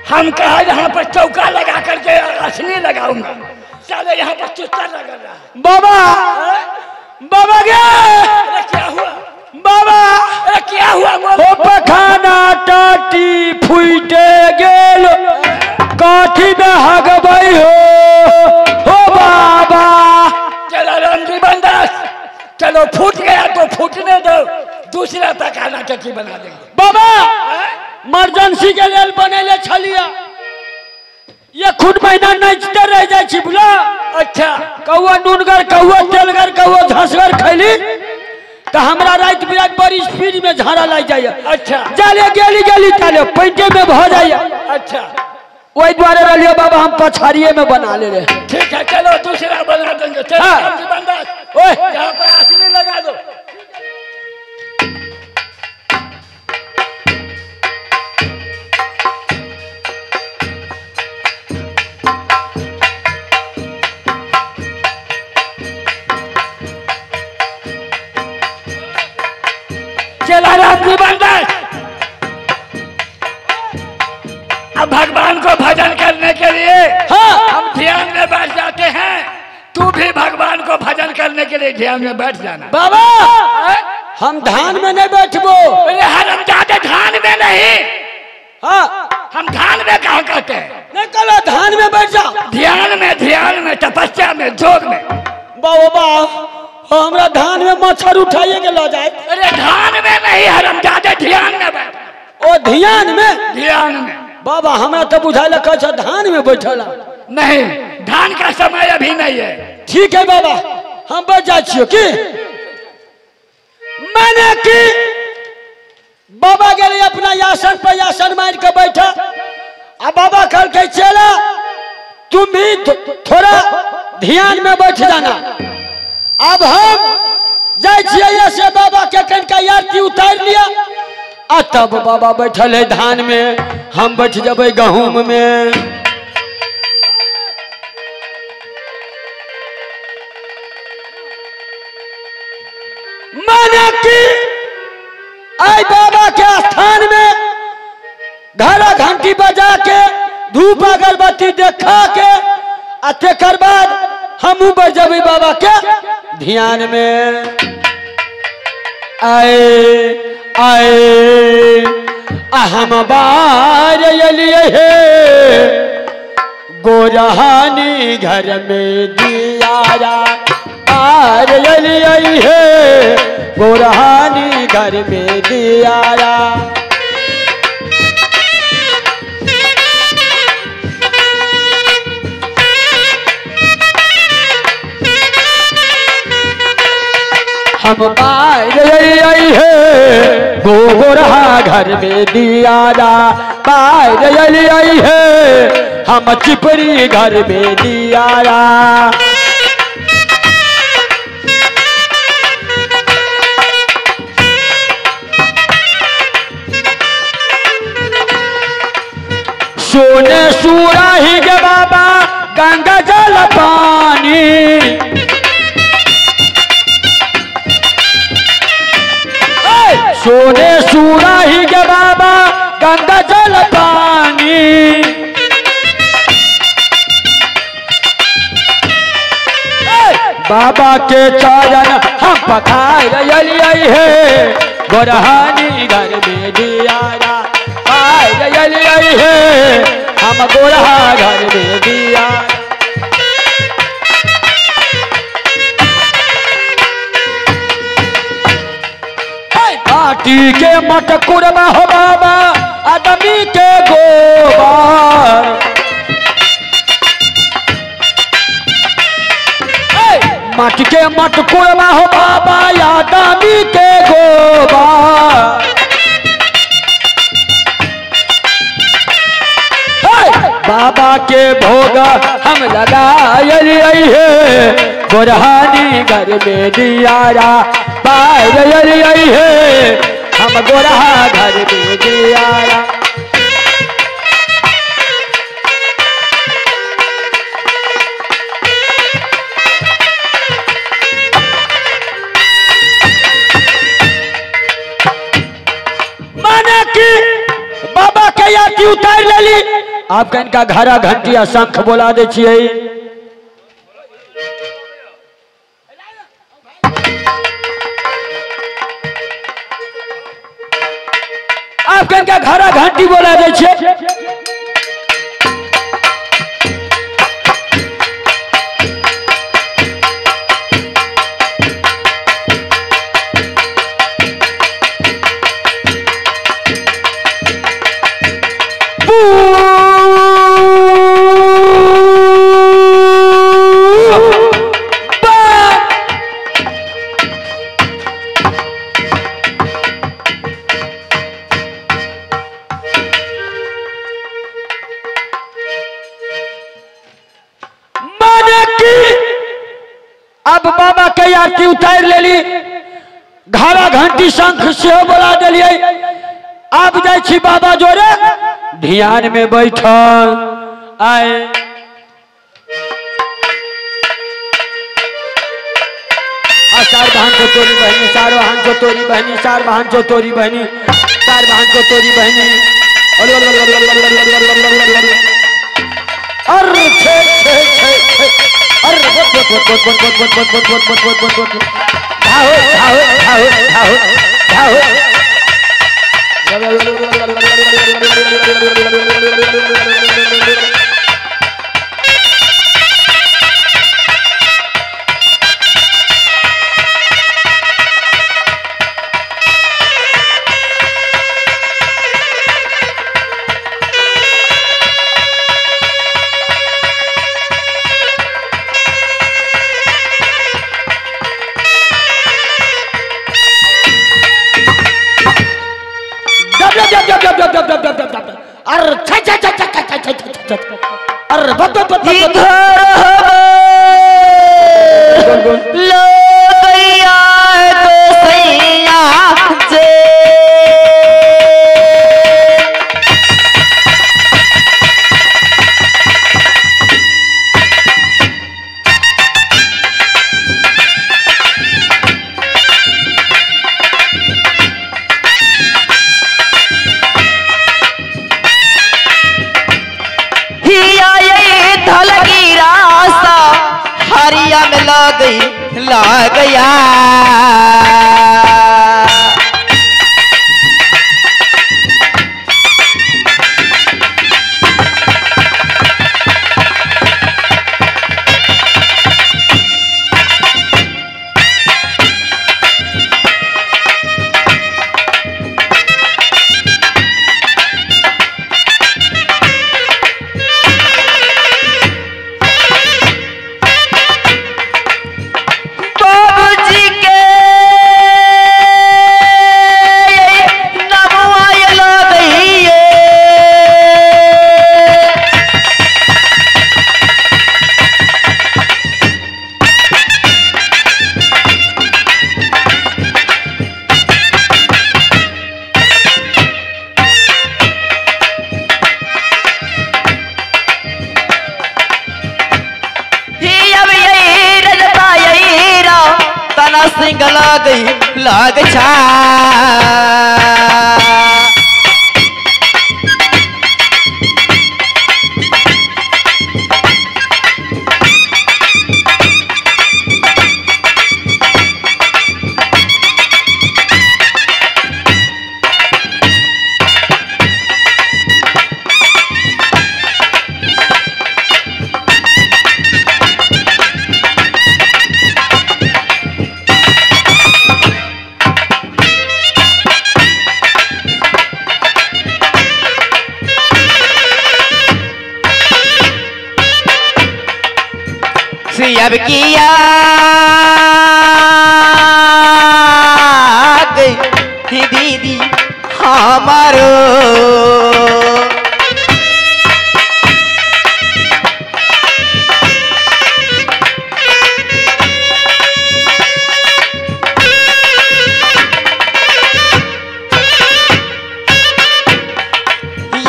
हम कहा यहाँ पर चौका लगा करके असली लगाऊंगा, चलो यहाँ पर चुस्तर लगा रहा। बाबा बाबा क्या? अरे क्या हुआ बाबा? अरे क्या हुआ? ओ पखाना टाटी फूटे गेल काठी में हगबई हो बाबा। चलो रामजी बंदास, चलो फूट गया तो फूटने दो, दूसरा पखाना टाटी बना देंगे। बाबा इमरजेंसी के लिए बनेले छलिया, ये खुद महीना नचते रह जाए छी बुला। अच्छा कौआ नूनगर कौआ तेलगर कौआ झसगर खैली तो हमरा रात बिरात बड़ी स्पीड में झाड़ा लग जाए। अच्छा जाले गेली गेली ताले पैंटे में भ जाए। अच्छा वही द्वारे रहिए बाबा हम पछाड़िए में बना ले रहे। ठीक है चलो दूसरा बना देंगे। चलो हाँ। रामजी बंदास, ओए यहाँ पर असली लगा दो। चला रामजी बंदास, अब भगवान को भजन करने के लिए हाँ। हम ध्यान में बैठ जाते हैं। तू भी भगवान को भजन करने के लिए ध्यान में बैठ जाना। बाबा हम धान में नहीं बैठबो। अरे हरमजादे धान में नहीं, हाँ हम धान में कहाँ कहते हैं? नहीं कलो धान में बैठ जाओ। ध्यान में तपस्या में जोग में। बाबा हमरा धान में मच्छर उठाइए के ला जाए। अरे धान में नहीं हरमजादे, ध्यान में बैठ। ओ ध्यान में? ध्यान में बाबा हमें तो बुझाइल कह धान में बैठल। नहीं, धान का समय अभी नहीं है। ठीक है बाबा हम बैठ जाए छियो की। मैंने की बाबा गए अपना यासन पर यासन मार के बैठा। अब बाबा कल के चला तुम भी थोड़ा ध्यान में बैठ जाना। अब हम जाए से बाबा के कनका आरती उतार लिया आ तब बाबा बैठल है धान में, हम बैठ जब गहूम में। माने कि आई बाबा के स्थान में घड़ा घंटी बजा के धूप अगरबत्ती देखा के आ तेकर बाद हम बजबे बाबा के ध्यान में। आए आए हम बार लिए है गोरहानी घर में दियारा। बार लिए है गोरहानी घर में दियारा। हम बार आई है गोरहा घर में दियारा। बार आई है हम चिपरी घर में दियारा। सोने सुराही के बाबा गंगा जल पानी। सोने सुराही के बाबा गंगा जल पानी। बाबा के चरण हम पखार आई है गोरहानी घर में दियारा। आई है हम गोरहा घर में दियारा। माटी के मटकुरमा हो बाबा आदमी के गोबर। माटी के मटकुरमा हो बाबा आदमी के गोबर। बाबा के भोग हम लगाई है गोरहानी घर में दियारा। बार आई है हम गोरहा घर में दियारा। के आरती उतार लेली आप इनका घरा घंटी आ शंख बोला दे छिए आप इनका घरा घंटी बोला दे छिए अब बाबा के आरती उतार लेली घरा घंटी शंख से बोला दिलिए अब जाय छी बाबा जोरे ध्यान में बैठल आए चार बहन को तोरी बहनी चार बहन को तोरी बहनी चार बहन को तोरी बहनी चार बहन को तोरी बहनी अरे छे छे छे छे अरे धाओ धाओ धाओ धाओ लग गया सिंह लग छा अब किया गई दीदी हमारो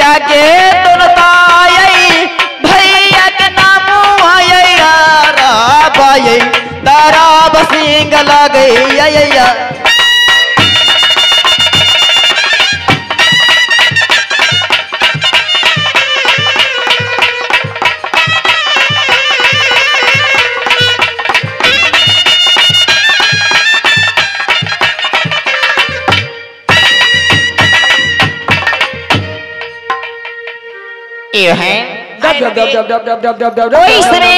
या के भैया के नाम तारा बसिंग लगे ये है डब डब डब डब डब डब डब डब डब कोई समय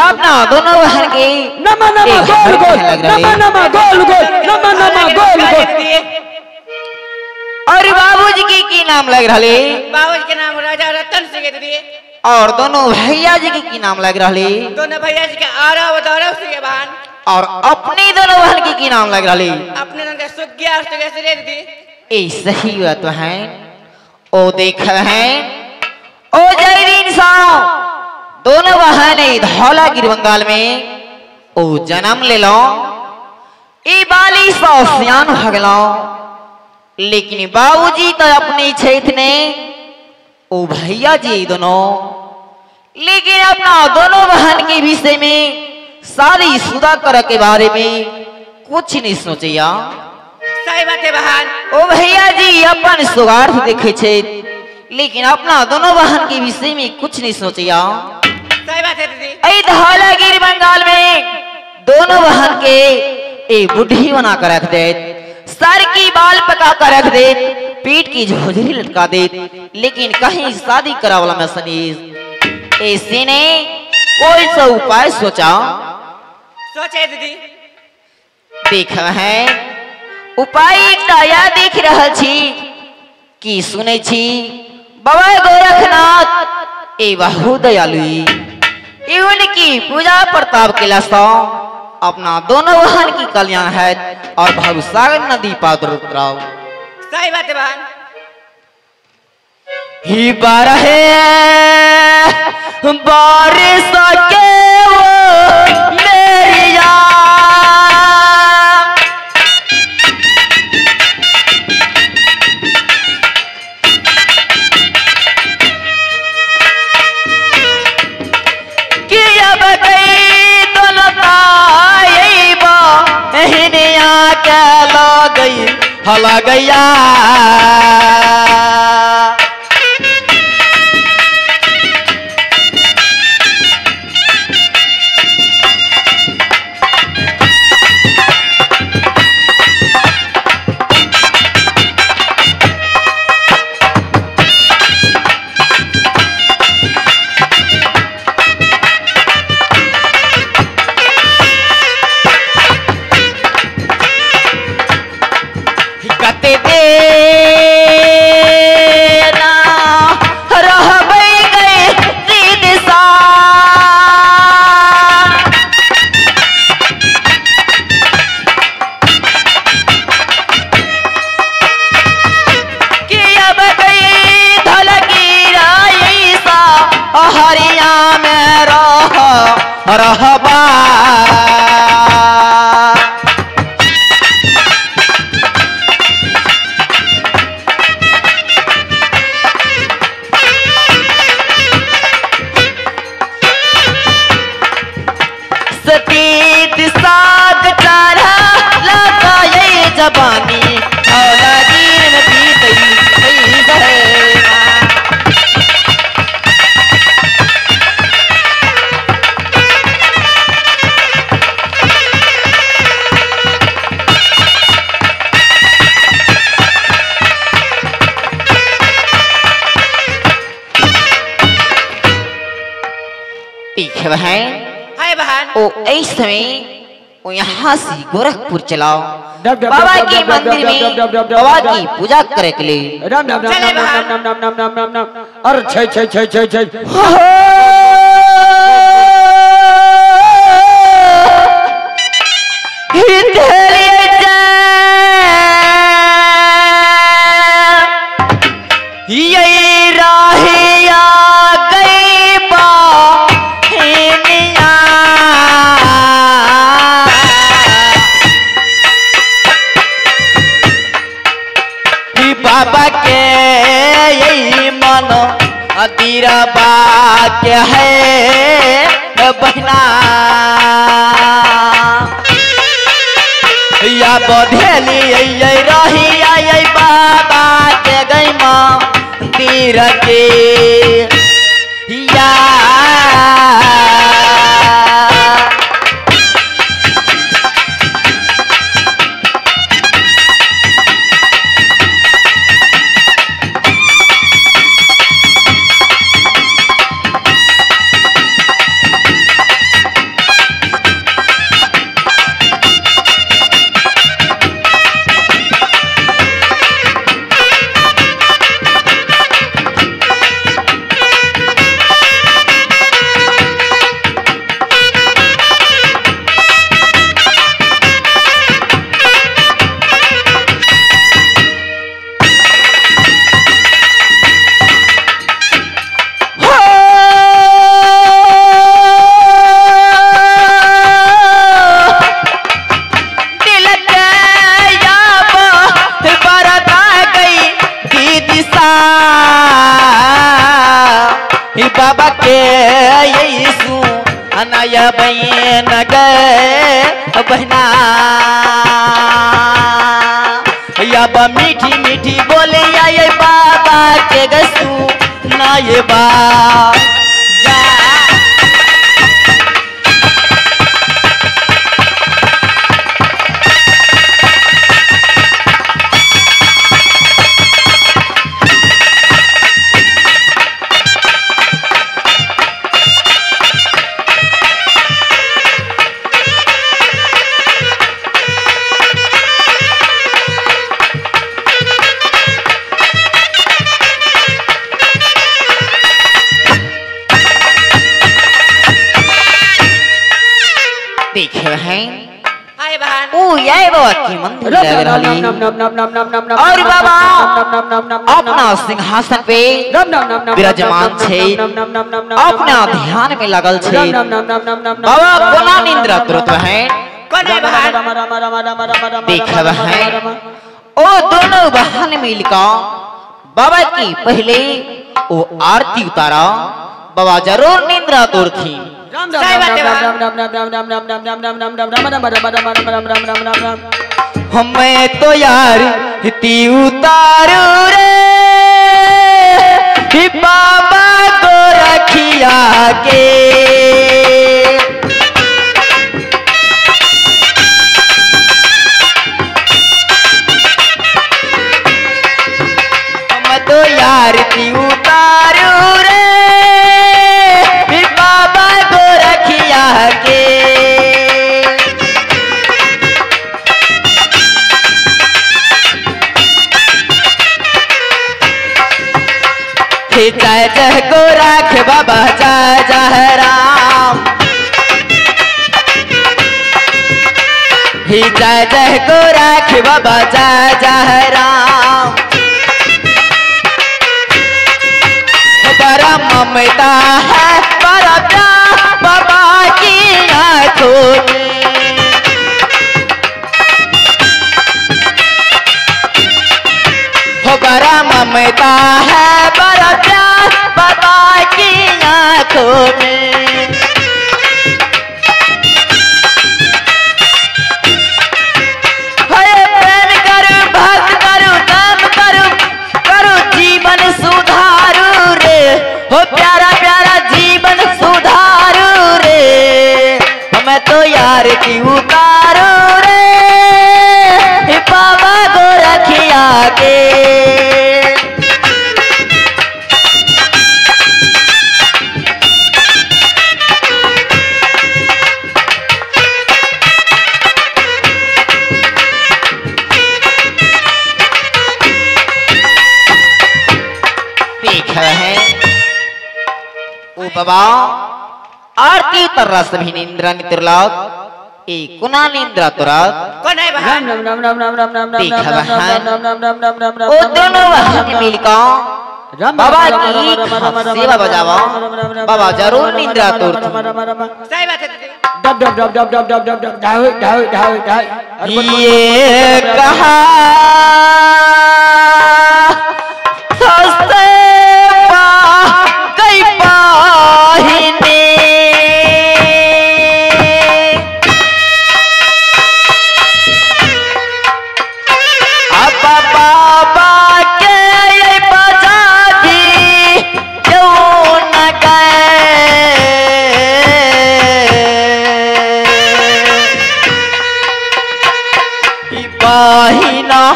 अपना दोनों बहन के नमा नमा गोल गोल नमा नमा गोल गोल नमा नमा गोल गोल। और बाबूजी की नाम लग रहा बाबूजी के नाम राजा रतन सिंह दीदी। और दोनों भैया जी की नाम लग रहा दोनों भैया जी के आरा बदौरा सिंह बहन। और अपनी दोनों बहन की नाम लग रहा अपने नाम के सुग्या से दीदी। ए सही बात है। ओ देख है ओ जय इंसान दोनों बहन धौलागिरी बंगाल में ओ जन्म ले लो ई बाली सौ सियान भगलो लेकिन बाबूजी तो अपने क्षेत्र ने ओ भैया जी दोनों लेकिन अपना दोनों बहन के विषय में शादी शुदा कर के बारे में कुछ नहीं सोचिया। सही बात है बहन। ओ भैया जी अपन स्वार्थ देखे छे लेकिन अपना दोनों बहन के विषय में कुछ नहीं सोचिया। सही बात है दीदी। ऐ धौलागिरी बंगाल में दोनों बहन के ए बुढ़ी बना कर रख दे सर की बाल पका कर रख दे पीठ की झोझरी लटका दे लेकिन कहीं शादी करावला में सनीज ऐसे ने कोई सा उपाय सोचा। सोचे दीदी। देख है उपाय या देख रहा छी कि सुने छी बाबा गोरखनाथ ए बहु दयालु इनकी पूजा प्रताप के लसो अपना दोनों बहन की कल्याण है और भवसागर नदी पात्र उतराओ। सही बात है बहन। ही बारह बारिश के वो मेरी यार कि अब गई तो लताई बहनिया के ला गई हला गया रहबा सतीत साग चारा लगा ये जबानी औलादीन में बीत गई हाय बहन। ओ इस समय वो यहाँ से गोरखपुर चलाओ बाबा के मंदिर में बाबा की पूजा करे के लिए। राम राम राम राम राम राम राम राम राम राम राम। अरे छै छै छै छै छै ये राहिया गई बा बाबा के यही मानो तेरा बात है बहना या बधेली रही आई बाबा के गई माँ तीर के या नया बहन गए बहना अब मीठी मीठी बोले ये बाबा के गसू ना ये बाबा देखे हैं हाय बहन ओ ये बाबा की मंदिर लग रही और बाबा अपना सिंहासन पे विराजमान छे अपना ध्यान में लगल छे बाबा कोना निंद्रा तुरत है कौन है बहन देखब है ओ दोनों बहन मिलकर बाबा की पहले वो आरती उतारा बाबा जरूर निंद्रा तुर थी सही बात है हमें तो यार हिती उतारू रे कि बाबा को रखिया के हम तो यार हिती उतारू रे कि बाबा को रखिया के जय जय को राख बाबा जय जय राम ही जय जय को राख बाबा जय जय राम बड़ा ममता है बड़ा प्यार बाबा की आंखों में हो बड़ा ममता है बड़ा प्यार बाबा की आंखों में प्रेम करूं भक्त करूं काम करूं करूं जीवन सुधारू रे हो प्यारा प्यारा जीवन सुधारू रे मैं तो यार की उतारू रे बाबा को रखिया के है ओ बाबा आरती तरस भी निंद्रा नित्रलाक ए कुना निंद्रा तुरत कौन है बहन ओ दोनों वहां मिलकर बाबा की सेवा बजावा बाबा जरूर निंद्रा तुर सही बात है डब डब डब डब डब डब डब डब ढाई ढाई ढाई ढाई ये कहा सस्ते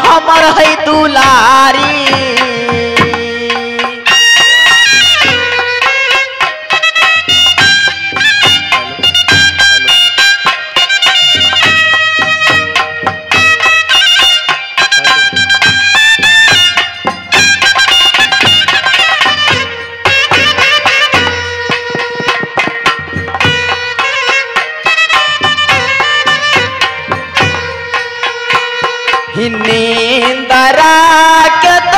हमर है दुलारी नींदरा के